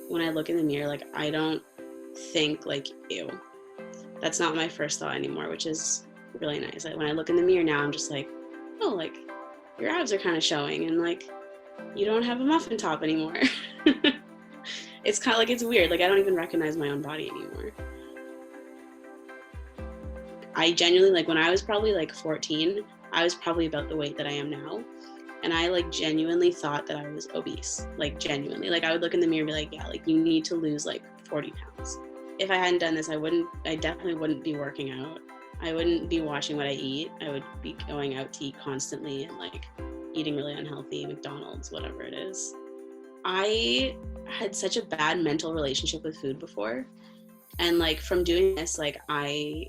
when I look in the mirror, like, I don't think like, ew. That's not my first thought anymore, which is really nice. Like, when I look in the mirror now, I'm just like, oh, like, your abs are kind of showing, and like, you don't have a muffin top anymore. It's kind of like, it's weird. Like, I don't even recognize my own body anymore. I genuinely, like, when I was probably like 14, I was probably about the weight that I am now. And I like genuinely thought that I was obese, like genuinely. Like, I would look in the mirror and be like, yeah, like, you need to lose like 40 pounds. If I hadn't done this, I definitely wouldn't be working out. I wouldn't be watching what I eat. I would be going out to eat constantly and like eating really unhealthy, McDonald's, whatever it is. I had such a bad mental relationship with food before. And like, from doing this, like, I'm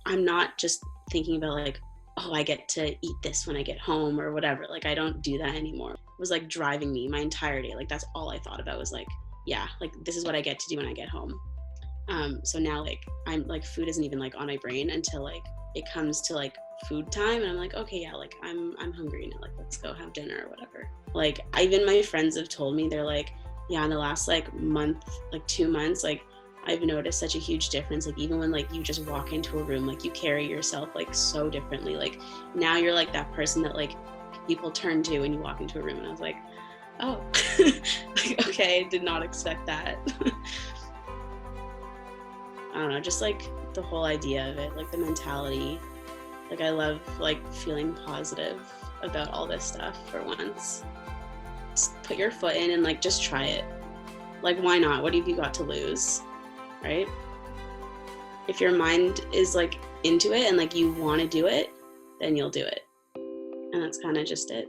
not just thinking about like, oh, I get to eat this when I get home or whatever. Like, I don't do that anymore. It was like driving me my entire day. Like, that's all I thought about was like, yeah, like, this is what I get to do when I get home. So now, like, I'm like, food isn't even like on my brain until like it comes to like food time, and I'm like, okay, yeah, like, I'm hungry now, like, let's go have dinner or whatever. Like, even my friends have told me, they're like, yeah, in the last like month, like 2 months, like, I've noticed such a huge difference. Like, even when like you just walk into a room, like, you carry yourself like so differently. Like, now you're like that person that like people turn to when you walk into a room. And I was like, oh, like, okay, I did not expect that. I don't know, just like the whole idea of it, like the mentality. Like, I love like feeling positive about all this stuff for once. Just put your foot in and like, just try it. Like, why not? What have you got to lose? Right? If your mind is like into it and like you want to do it, then you'll do it. And that's kind of just it.